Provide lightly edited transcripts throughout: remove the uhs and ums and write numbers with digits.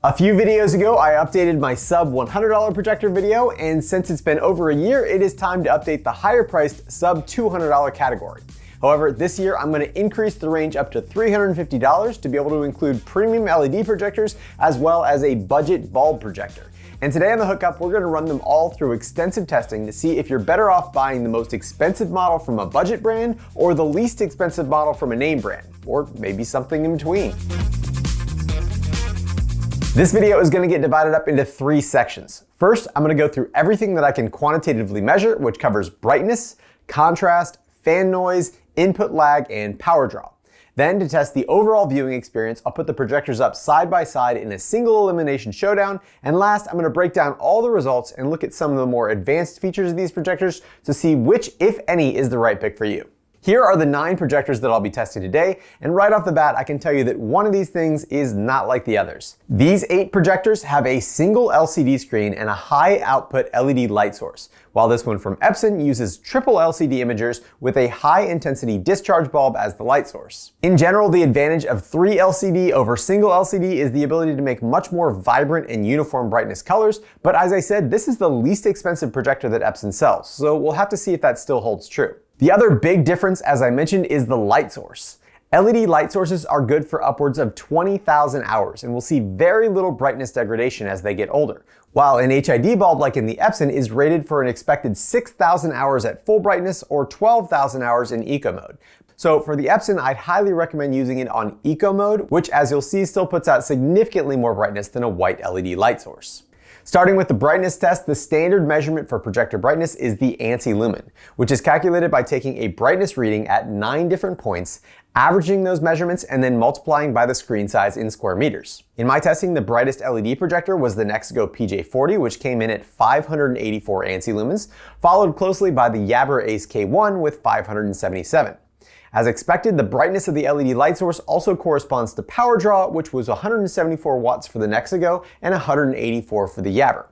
A few videos ago, I updated my sub $100 projector video, and since it's been over a year, it is time to update the higher priced sub $200 category. However, this year I'm going to increase the range up to $350 to be able to include premium LED projectors as well as a budget bulb projector. And today on the hookup, we're going to run them all through extensive testing to see if you're better off buying the most expensive model from a budget brand or the least expensive model from a name brand, or maybe something in between. This video is going to get divided up into three sections. First, I'm going to go through everything that I can quantitatively measure, which covers brightness, contrast, fan noise, input lag, and power draw. Then, to test the overall viewing experience, I'll put the projectors up side by side in a single elimination showdown. And last, I'm going to break down all the results and look at some of the more advanced features of these projectors to see which, if any, is the right pick for you. Here are the 9 projectors that I'll be testing today, and right off the bat, I can tell you that one of these things is not like the others. These 8 projectors have a single LCD screen and a high output LED light source, while this one from Epson uses triple LCD imagers with a high intensity discharge bulb as the light source. In general, the advantage of 3 LCD over single LCD is the ability to make much more vibrant and uniform brightness colors, but as I said, this is the least expensive projector that Epson sells, so we'll have to see if that still holds true. The other big difference, as I mentioned, is the light source. LED light sources are good for upwards of 20,000 hours and will see very little brightness degradation as they get older, while an HID bulb like in the Epson is rated for an expected 6,000 hours at full brightness or 12,000 hours in eco mode. So for the Epson, I'd highly recommend using it on eco mode, which as you'll see still puts out significantly more brightness than a white LED light source. Starting with the brightness test, the standard measurement for projector brightness is the ANSI lumen, which is calculated by taking a brightness reading at 9 different points, averaging those measurements, and then multiplying by the screen size in square meters. In my testing, the brightest LED projector was the Nexego PJ40, which came in at 584 ANSI lumens, followed closely by the Yabra Ace K1 with 577. As expected, the brightness of the LED light source also corresponds to power draw, which was 174 watts for the Nexego and 184 for the Yabra.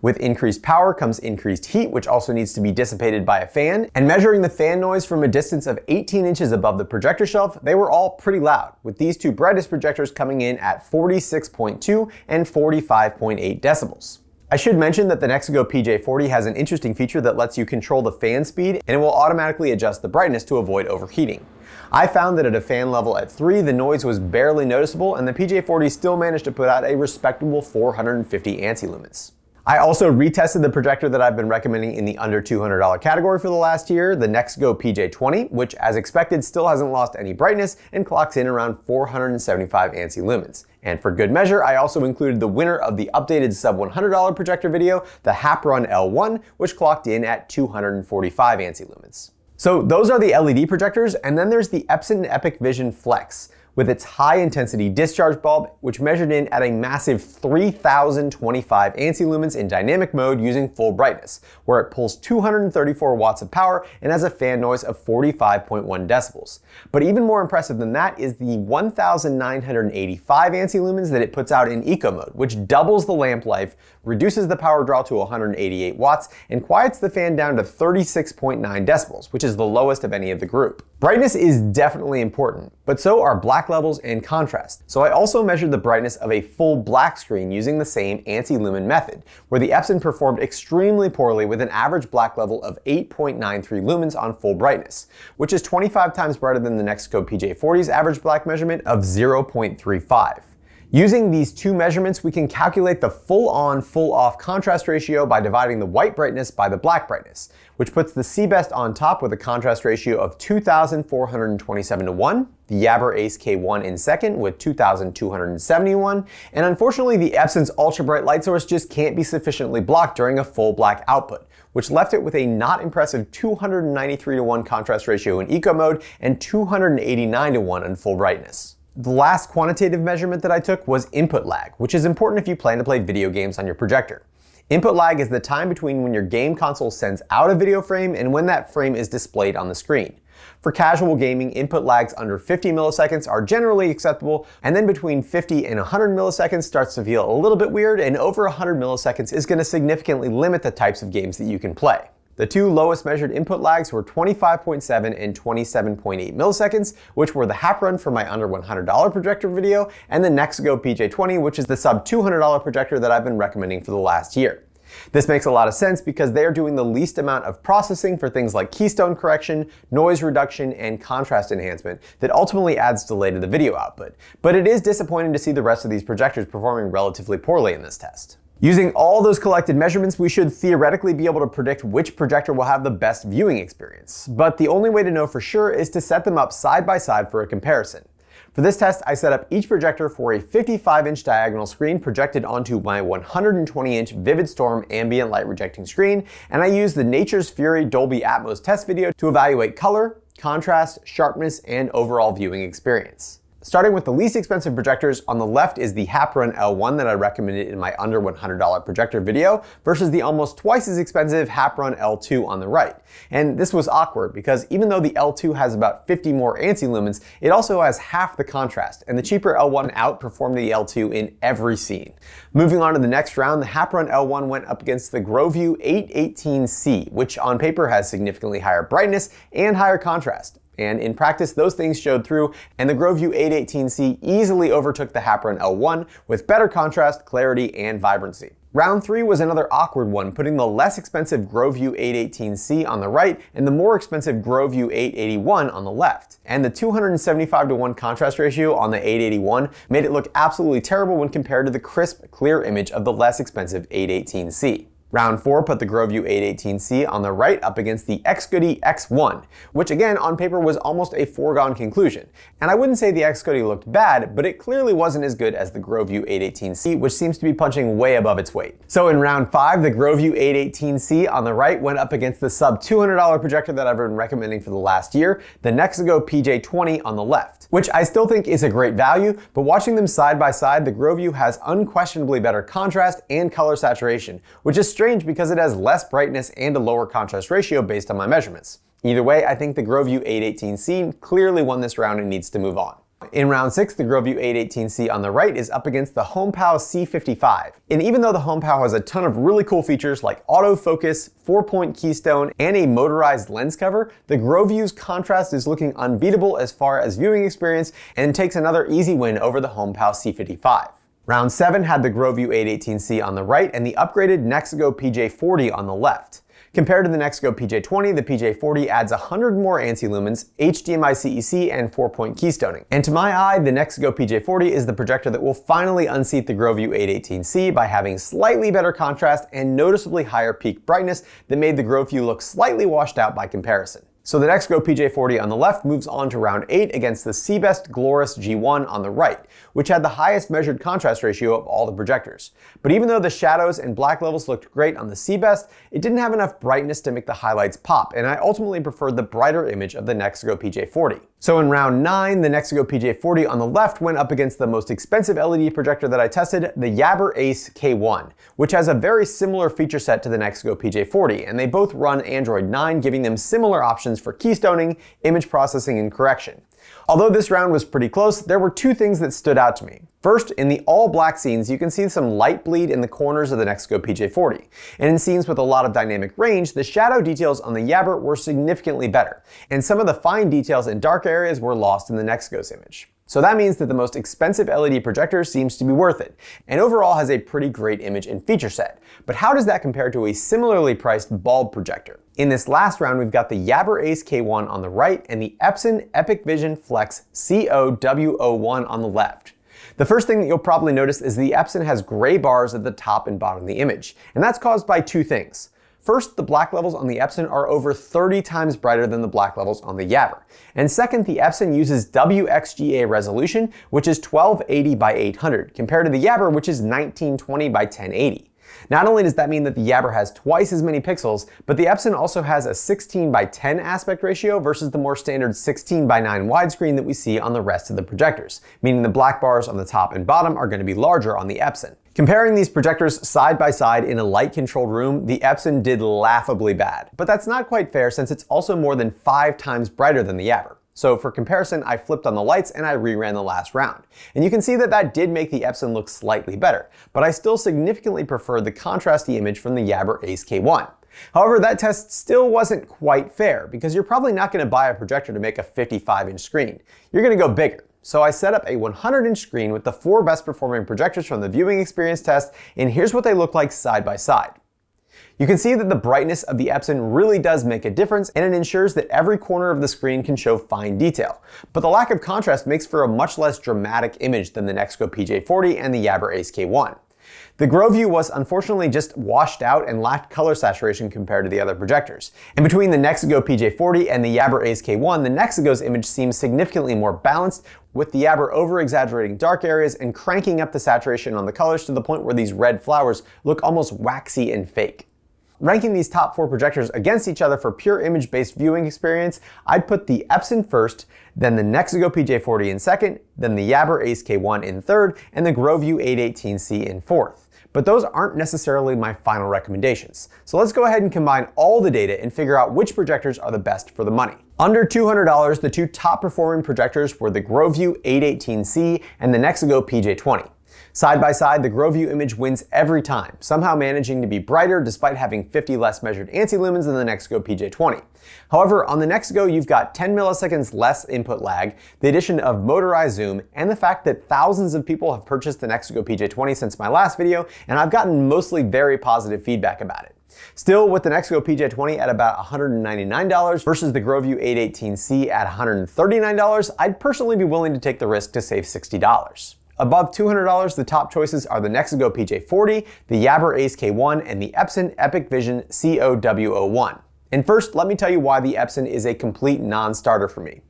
With increased power comes increased heat, which also needs to be dissipated by a fan, and measuring the fan noise from a distance of 18 inches above the projector shelf, they were all pretty loud, with these 2 brightest projectors coming in at 46.2 and 45.8 decibels. I should mention that the Nexego PJ40 has an interesting feature that lets you control the fan speed, and it will automatically adjust the brightness to avoid overheating. I found that at a fan level at 3, the noise was barely noticeable, and the PJ40 still managed to put out a respectable 450 ANSI lumens. I also retested the projector that I've been recommending in the under $200 category for the last year, the Nexego PJ20, which as expected still hasn't lost any brightness and clocks in around 475 ANSI lumens. And for good measure, I also included the winner of the updated sub $100 projector video, the Haprun L1, which clocked in at 245 ANSI lumens. So those are the LED projectors, and then there's the Epson Epic Vision Flex, with its high-intensity discharge bulb, which measured in at a massive 3,025 ANSI lumens in dynamic mode using full brightness, where it pulls 234 watts of power and has a fan noise of 45.1 decibels. But even more impressive than that is the 1,985 ANSI lumens that it puts out in eco mode, which doubles the lamp life, reduces the power draw to 188 watts, and quiets the fan down to 36.9 decibels, which is the lowest of any of the group. Brightness is definitely important, but so are black levels and contrast. So I also measured the brightness of a full black screen using the same ANSI lumen method, where the Epson performed extremely poorly with an average black level of 8.93 lumens on full brightness, which is 25 times brighter than the Nexego PJ40's average black measurement of 0.35. Using these 2 measurements, we can calculate the full-on, full-off contrast ratio by dividing the white brightness by the black brightness, which puts the C-Best on top with a contrast ratio of 2,427 to 1, the Yabra Ace K1 in second with 2,271, and unfortunately the Epson's ultra-bright light source just can't be sufficiently blocked during a full black output, which left it with a not impressive 293 to 1 contrast ratio in eco mode and 289 to 1 in full brightness. The last quantitative measurement that I took was input lag, which is important if you plan to play video games on your projector. Input lag is the time between when your game console sends out a video frame and when that frame is displayed on the screen. For casual gaming, input lags under 50 milliseconds are generally acceptable, and then between 50 and 100 milliseconds starts to feel a little bit weird, and over 100 milliseconds is going to significantly limit the types of games that you can play. The two lowest measured input lags were 25.7 and 27.8 milliseconds, which were the hap run for my under $100 projector video, and the Nexigo PJ20, which is the sub $200 projector that I've been recommending for the last year. This makes a lot of sense because they are doing the least amount of processing for things like keystone correction, noise reduction, and contrast enhancement that ultimately adds delay to the video output. But it is disappointing to see the rest of these projectors performing relatively poorly in this test. Using all those collected measurements, we should theoretically be able to predict which projector will have the best viewing experience. But the only way to know for sure is to set them up side by side for a comparison. For this test, I set up each projector for a 55-inch diagonal screen projected onto my 120-inch Vivid Storm ambient light rejecting screen, and I used the Nature's Fury Dolby Atmos test video to evaluate color, contrast, sharpness, and overall viewing experience. Starting with the least expensive projectors, on the left is the Hap-Run L1 that I recommended in my under $100 projector video versus the almost twice as expensive Hap-Run L2 on the right. And this was awkward because even though the L2 has about 50 more ANSI lumens, it also has half the contrast, and the cheaper L1 outperformed the L2 in every scene. Moving on to the next round, the Hap-Run L1 went up against the GrowView 818C, which on paper has significantly higher brightness and higher contrast. And in practice, those things showed through, and the GrowView 818C easily overtook the Hap-Run L1 with better contrast, clarity, and vibrancy. Round 3 was another awkward one, putting the less expensive GrowView 818C on the right and the more expensive GrowView 881 on the left. And the 275:1 contrast ratio on the 881 made it look absolutely terrible when compared to the crisp, clear image of the less expensive 818C. Round 4 put the GrowView 818C on the right up against the XGoody X1, which again on paper was almost a foregone conclusion. And I wouldn't say the XGoody looked bad, but it clearly wasn't as good as the GrowView 818C, which seems to be punching way above its weight. So in round 5, the GrowView 818C on the right went up against the sub $200 projector that I've been recommending for the last year, the Nexigo PJ20 on the left, which I still think is a great value, but watching them side by side, the GrowView has unquestionably better contrast and color saturation, which is strange because it has less brightness and a lower contrast ratio based on my measurements. Either way, I think the GrowView 818C clearly won this round and needs to move on. In round 6, the GrowView 818C on the right is up against the HomePow C55. And even though the HomePow has a ton of really cool features like autofocus, 4-point keystone, and a motorized lens cover, the GrowView's contrast is looking unbeatable as far as viewing experience and takes another easy win over the HomePow C55. Round 7 had the GrowView 818C on the right and the upgraded Nexigo PJ40 on the left. Compared to the Nexigo PJ20, the PJ40 adds 100 more ANSI lumens, HDMI CEC, and 4-point keystoning. And to my eye, the Nexigo PJ40 is the projector that will finally unseat the GrowView 818C by having slightly better contrast and noticeably higher peak brightness that made the GrowView look slightly washed out by comparison. So the Nexigo PJ40 on the left moves on to round 8 against the Seabest Glorus G1 on the right, which had the highest measured contrast ratio of all the projectors. But even though the shadows and black levels looked great on the Seabest, it didn't have enough brightness to make the highlights pop, and I ultimately preferred the brighter image of the Nexigo PJ40. So in round 9, the Nexigo PJ40 on the left went up against the most expensive LED projector that I tested, the Yabber Ace K1, which has a very similar feature set to the Nexigo PJ40, and they both run Android 9, giving them similar options for keystoning, image processing, and correction. Although this round was pretty close, there were two things that stood out to me. First, in the all-black scenes, you can see some light bleed in the corners of the Nexigo PJ40. And in scenes with a lot of dynamic range, the shadow details on the Yabber were significantly better, and some of the fine details in dark areas were lost in the Nexigo's image. So that means that the most expensive LED projector seems to be worth it, and overall has a pretty great image and feature set. But how does that compare to a similarly priced bulb projector? In this last round, we've got the Yabber Ace K1 on the right and the Epson Epic Vision Flex COW01 on the left. The first thing that you'll probably notice is the Epson has gray bars at the top and bottom of the image, and that's caused by two things. First, the black levels on the Epson are over 30 times brighter than the black levels on the Yabber. And second, the Epson uses WXGA resolution, which is 1280 by 800, compared to the Yabber, which is 1920 by 1080. Not only does that mean that the Yabber has twice as many pixels, but the Epson also has a 16 by 10 aspect ratio versus the more standard 16 by 9 widescreen that we see on the rest of the projectors, meaning the black bars on the top and bottom are going to be larger on the Epson. Comparing these projectors side by side in a light-controlled room, the Epson did laughably bad. But that's not quite fair since it's also more than 5 times brighter than the Yabber. So for comparison, I flipped on the lights and I reran the last round. And you can see that that did make the Epson look slightly better, but I still significantly prefer the contrasty image from the Yabber Ace K1. However, that test still wasn't quite fair because you're probably not going to buy a projector to make a 55-inch screen. You're going to go bigger. So I set up a 100-inch screen with the 4 best performing projectors from the viewing experience test, and here's what they look like side by side. You can see that the brightness of the Epson really does make a difference, and it ensures that every corner of the screen can show fine detail. But the lack of contrast makes for a much less dramatic image than the Nexco PJ40 and the Jabra Ace K1. The GrowView was unfortunately just washed out and lacked color saturation compared to the other projectors. And between the Nexco PJ40 and the Jabra Ace K1, the Nexco's image seems significantly more balanced, with the Jabra over-exaggerating dark areas and cranking up the saturation on the colors to the point where these red flowers look almost waxy and fake. Ranking these top 4 projectors against each other for pure image-based viewing experience, I'd put the Epson first, then the Nexco PJ40 in second, then the Jabra Ace K1 in third, and the GrowView 818C in fourth. But those aren't necessarily my final recommendations. So let's go ahead and combine all the data and figure out which projectors are the best for the money. Under $200, the 2 top performing projectors were the GrowView 818C and the Nexco PJ20. Side by side, the GrowView image wins every time, somehow managing to be brighter despite having 50 less measured ANSI lumens than the Nexco PJ20. However, on the Nexco, you've got 10 milliseconds less input lag, the addition of motorized zoom, and the fact that thousands of people have purchased the Nexco PJ20 since my last video, and I've gotten mostly very positive feedback about it. Still, with the Nexco PJ20 at about $199 versus the GrowView 818C at $139, I'd personally be willing to take the risk to save $60. Above $200, the top choices are the Nexco PJ40, the Jabra Ace K1, and the Epson Epic Vision COW01. And first, let me tell you why the Epson is a complete non-starter for me.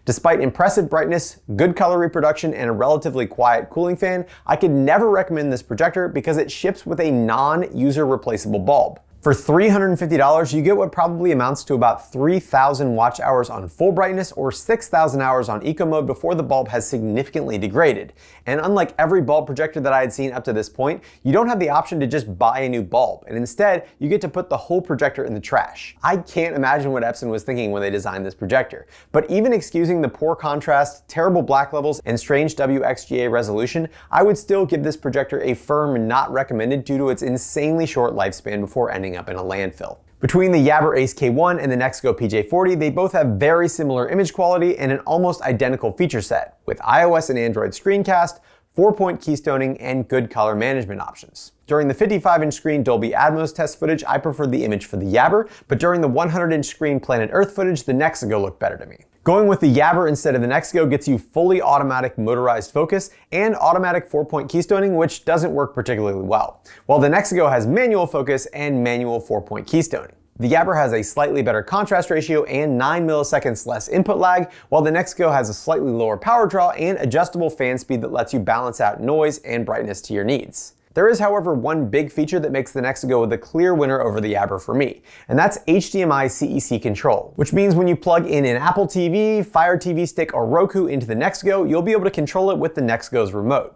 Despite impressive brightness, good color reproduction, and a relatively quiet cooling fan, I could never recommend this projector because it ships with a non-user replaceable bulb. For $350, you get what probably amounts to about 3,000 watch hours on full brightness or 6,000 hours on eco mode before the bulb has significantly degraded. And unlike every bulb projector that I had seen up to this point, you don't have the option to just buy a new bulb, and instead, you get to put the whole projector in the trash. I can't imagine what Epson was thinking when they designed this projector. But even excusing the poor contrast, terrible black levels, and strange WXGA resolution, I would still give this projector a firm not recommended due to its insanely short lifespan before ending up in a landfill. Between the Jabra Ace K1 and the Nexco PJ40, they both have very similar image quality and an almost identical feature set, with iOS and Android screencast, 4-point keystoning, and good color management options. During the 55-inch screen Dolby Atmos test footage, I preferred the image for the Jabra, but during the 100-inch screen Planet Earth footage, the Nexco looked better to me. Going with the Jabra instead of the Nexco gets you fully automatic motorized focus and automatic 4-point keystoning, which doesn't work particularly well, while the Nexco has manual focus and manual 4-point keystoning. The Jabra has a slightly better contrast ratio and 9 milliseconds less input lag, while the Nexco has a slightly lower power draw and adjustable fan speed that lets you balance out noise and brightness to your needs. There is, however, one big feature that makes the Nexco the clear winner over the Jabra for me, and that's HDMI CEC control, which means when you plug in an Apple TV, Fire TV Stick, or Roku into the Nexco, you'll be able to control it with the Nexco's remote.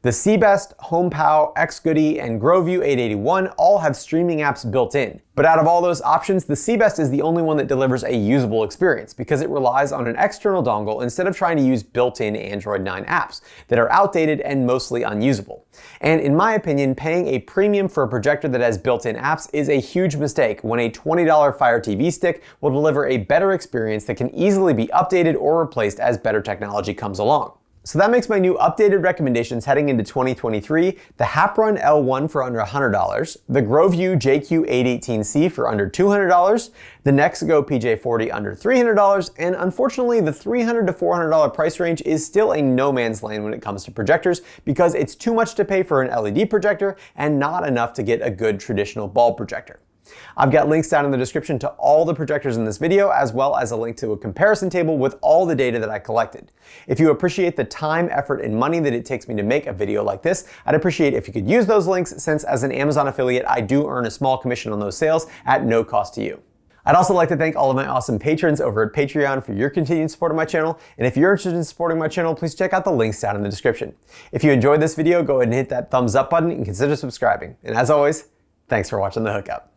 The Seabest, HomePow, XGoody, and GrowView 881 all have streaming apps built in. But out of all those options, the Seabest is the only one that delivers a usable experience because it relies on an external dongle instead of trying to use built-in Android 9 apps that are outdated and mostly unusable. And in my opinion, paying a premium for a projector that has built-in apps is a huge mistake when a $20 Fire TV Stick will deliver a better experience that can easily be updated or replaced as better technology comes along. So that makes my new updated recommendations heading into 2023, the Haprun L1 for under $100, the GrowView JQ818C for under $200, the Nexco PJ40 under $300, and unfortunately the $300 to $400 price range is still a no man's land when it comes to projectors because it's too much to pay for an LED projector and not enough to get a good traditional bulb projector. I've got links down in the description to all the projectors in this video, as well as a link to a comparison table with all the data that I collected. If you appreciate the time, effort, and money that it takes me to make a video like this, I'd appreciate if you could use those links, since as an Amazon affiliate, I do earn a small commission on those sales at no cost to you. I'd also like to thank all of my awesome patrons over at Patreon for your continued support of my channel, and if you're interested in supporting my channel, please check out the links down in the description. If you enjoyed this video, go ahead and hit that thumbs up button and consider subscribing. And as always, thanks for watching The Hookup.